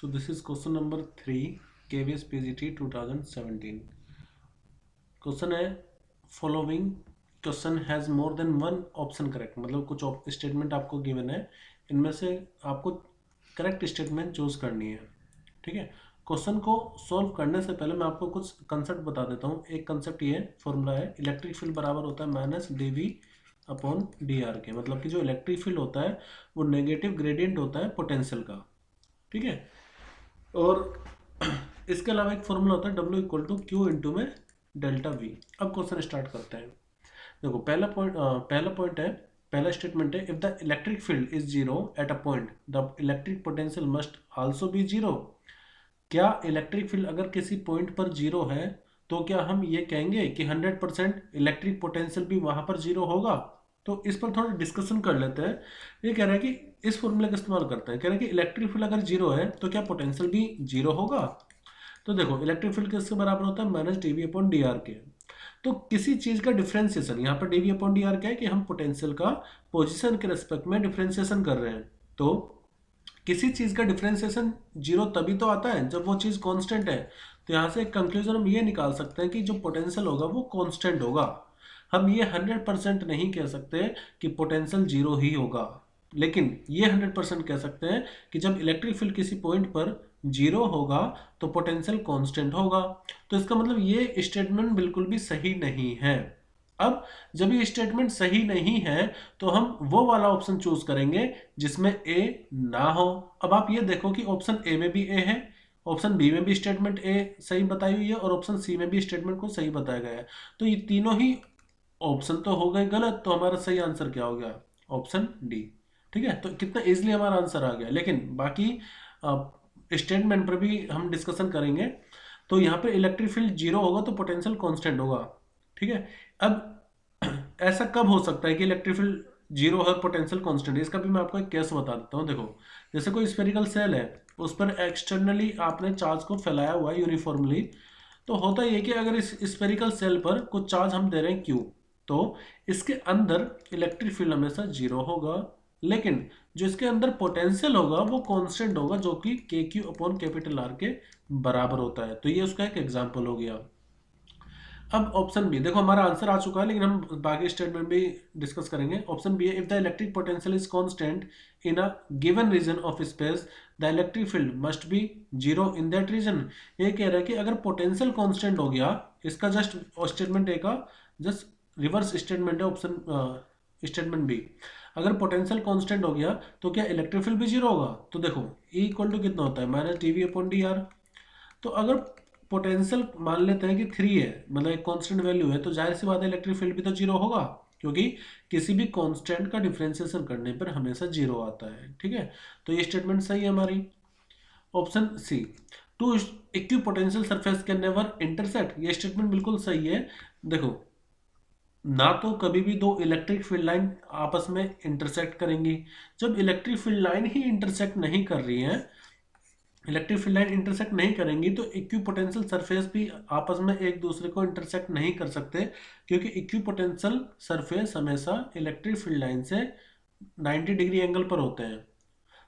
So this is question number 3, KVS PGT 2017. Question है following question has more than one option correct, मतलब कुछ statement आपको given है, इनमें से आपको करेक्ट स्टेटमेंट चूज करनी है। ठीक है, क्वेश्चन को सॉल्व करने से पहले मैं आपको कुछ कंसेप्ट बता देता हूँ। एक कंसेप्ट ये फॉर्मूला है, इलेक्ट्रिक फील्ड बराबर होता है माइनस dV अपॉन dr के, मतलब कि जो इलेक्ट्रिक फील्ड होता है वो नेगेटिव ग्रेडियंट होता है पोटेंशियल का। ठीक है, और इसके अलावा एक फॉर्मूला होता है W equal to Q into में डेल्टा V। अब क्वेश्चन स्टार्ट करते हैं। देखो पहला पॉइंट है, पहला स्टेटमेंट है, if the electric field is zero at a point the electric potential must also be zero. क्या इलेक्ट्रिक फील्ड अगर किसी पॉइंट पर जीरो है तो क्या हम ये कहेंगे कि 100% इलेक्ट्रिक पोटेंशियल भी वहां पर जीरो होगा? तो इस पर थोड़ा डिस्कशन कर लेते हैं। ये कह रहा है कि इस फॉर्मूले का इस्तेमाल करते हैं, कह रहे हैं कि इलेक्ट्रिक फील्ड अगर जीरो है तो क्या पोटेंशियल भी जीरो होगा? तो देखो इलेक्ट्रिक फील्ड किसके बराबर होता है, माइनस dV अपॉन dr के। तो किसी चीज का डिफरेंशिएशन, यहाँ पर dV अपॉन dr क्या है कि हम पोटेंशियल का पोजीशन के रेस्पेक्ट में डिफरेंशिएशन कर रहे हैं। तो किसी चीज का डिफरेंशिएशन जीरो तभी तो आता है जब वो चीज कांस्टेंट है। तो यहाँ से एक कंक्लूजन हम ये निकाल सकते हैं कि जो पोटेंशियल होगा वो कांस्टेंट होगा। हम ये 100% नहीं कह सकते कि पोटेंशियल जीरो ही होगा, लेकिन ये 100% कह सकते हैं कि जब इलेक्ट्रिक फील्ड किसी पॉइंट पर जीरो होगा तो पोटेंशियल कांस्टेंट होगा। तो इसका मतलब ये स्टेटमेंट बिल्कुल भी सही नहीं है। अब जब ये स्टेटमेंट सही नहीं है तो हम वो वाला ऑप्शन चूज करेंगे जिसमें ए ना हो। अब आप ये देखो कि ऑप्शन ए में भी ए है, ऑप्शन बी में भी स्टेटमेंट ए सही बताई हुई है और ऑप्शन सी में भी स्टेटमेंट को सही बताया गया है। तो ये तीनों ही ऑप्शन तो हो गए गलत, तो हमारा सही आंसर क्या हो गया, ऑप्शन डी। ठीक है, तो कितना इजीली हमारा आंसर आ गया। लेकिन बाकी स्टेटमेंट पर भी हम डिस्कशन करेंगे। तो यहाँ पे इलेक्ट्रिक फील्ड जीरो होगा तो पोटेंशियल कांस्टेंट होगा। ठीक है, अब ऐसा कब हो सकता है कि इलेक्ट्रिक फील्ड जीरो है पोटेंशियल कांस्टेंट है? इसका भी मैं आपको एक केस बता देता हूँ। देखो जैसे कोई स्फेरिकल सेल है, उस पर एक्सटर्नली आपने चार्ज को फैलाया हुआ है यूनिफॉर्मली। तो होता ये कि अगर इस स्फेरिकल सेल पर कुछ चार्ज हम दे रहे हैं Q, तो इसके अंदर इलेक्ट्रिक फील्ड हमेशा जीरो होगा, लेकिन जो इसके अंदर पोटेंशियल होगा वो कांस्टेंट होगा, जो कि KQ अपॉन कैपिटल R के बराबर होता है। तो ये उसका एक एग्जांपल हो गया। अब ऑप्शन बी, देखो हमारा आंसर आ चुका है लेकिन हम बाकी स्टेटमेंट भी डिस्कस करेंगे। ऑप्शन बी है, if the electric potential is constant in a given region of space the electric field must be zero in that region. ये कह रहा है कि अगर पोटेंशियल कांस्टेंट हो गया, इसका जस्ट स्टेटमेंट ए का जस्ट रिवर्स स्टेटमेंट है ऑप्शन स्टेटमेंट बी। अगर पोटेंशियल कांस्टेंट हो गया तो क्या इलेक्ट्रिक फील्ड भी जीरो होगा? तो देखो E इक्वल टू कितना होता है, माइनस dV अपॉन dr। तो अगर पोटेंशियल मान लेते हैं कि 3 है, मतलब एक कांस्टेंट वैल्यू है, तो जाहिर सी बात है इलेक्ट्रिक फील्ड भी तो जीरो होगा, क्योंकि किसी भी कांस्टेंट का डिफरेंशिएशन करने पर हमेशा जीरो आता है। ठीक है, तो ये स्टेटमेंट सही है हमारी। Option C, two equipotential surface can never intersect, ये स्टेटमेंट बिल्कुल सही है। देखो ना तो कभी भी दो इलेक्ट्रिक फील्ड लाइन आपस में इंटरसेक्ट करेंगी। जब इलेक्ट्रिक फील्ड लाइन ही इंटरसेक्ट नहीं कर रही है, इलेक्ट्रिक फील्ड लाइन इंटरसेक्ट नहीं करेंगी, तो इक्विपोटेंशियल सरफेस भी आपस में एक दूसरे को इंटरसेक्ट नहीं कर सकते, क्योंकि इक्विपोटेंशियल सरफेस हमेशा इलेक्ट्रिक फील्ड लाइन से 90 डिग्री एंगल पर होते हैं।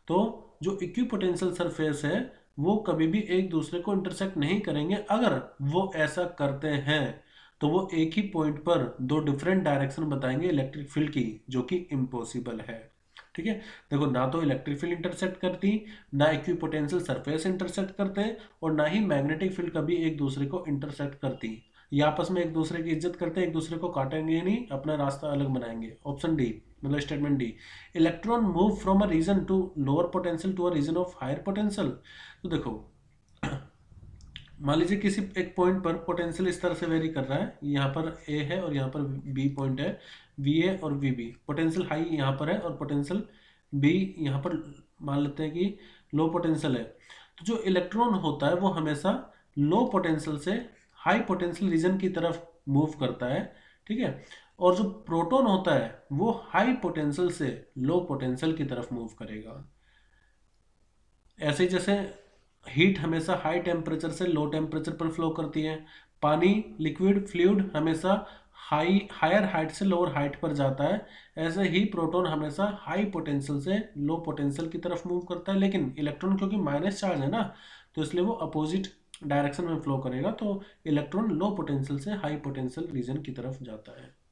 तो जो इक्विपोटेंशियल सरफेस है वो कभी भी एक दूसरे को इंटरसेक्ट नहीं करेंगे। अगर वो ऐसा करते हैं तो वो एक ही पॉइंट पर दो डिफरेंट डायरेक्शन बताएंगे इलेक्ट्रिक फील्ड की, जो कि इम्पॉसिबल है। ठीक है, देखो ना तो इलेक्ट्रिक फील्ड इंटरसेक्ट करती, ना इक्विपोटेंशियल सरफेस इंटरसेक्ट करते, और ना ही मैग्नेटिक फील्ड कभी एक दूसरे को इंटरसेक्ट करती। ये आपस में एक दूसरे की इज्जत करते हैं, एक दूसरे को काटेंगे नहीं, अपना रास्ता अलग बनाएंगे। ऑप्शन डी, मतलब statement D, electron move from a region to lower potential to a region of higher potential. तो देखो मान लीजिए किसी एक पॉइंट पर पोटेंशियल इस तरह से वेरी कर रहा है, यहाँ पर ए है और यहाँ पर बी पॉइंट है, VA और VB, पोटेंशियल हाई यहाँ पर है और पोटेंशियल बी यहाँ पर मान लेते हैं कि लो पोटेंशियल है। तो जो इलेक्ट्रॉन होता है वो हमेशा लो पोटेंशियल से हाई पोटेंशियल रीजन की तरफ मूव करता है। ठीक है, और जो प्रोटॉन होता है वो हाई पोटेंशियल से लो पोटेंशियल की तरफ मूव करेगा। ऐसे ही जैसे हीट हमेशा हाई टेम्परेचर से लो टेम्परेचर पर फ्लो करती है, पानी लिक्विड फ्लूइड हमेशा हायर हाइट से लोअर हाइट पर जाता है, ऐसे ही प्रोटॉन हमेशा हाई पोटेंशियल से लो पोटेंशियल की तरफ मूव करता है। लेकिन इलेक्ट्रॉन क्योंकि माइनस चार्ज है ना, तो इसलिए वो अपोजिट डायरेक्शन में फ्लो करेगा, तो इलेक्ट्रॉन लो पोटेंशियल से हाई पोटेंशियल रीजन की तरफ जाता है।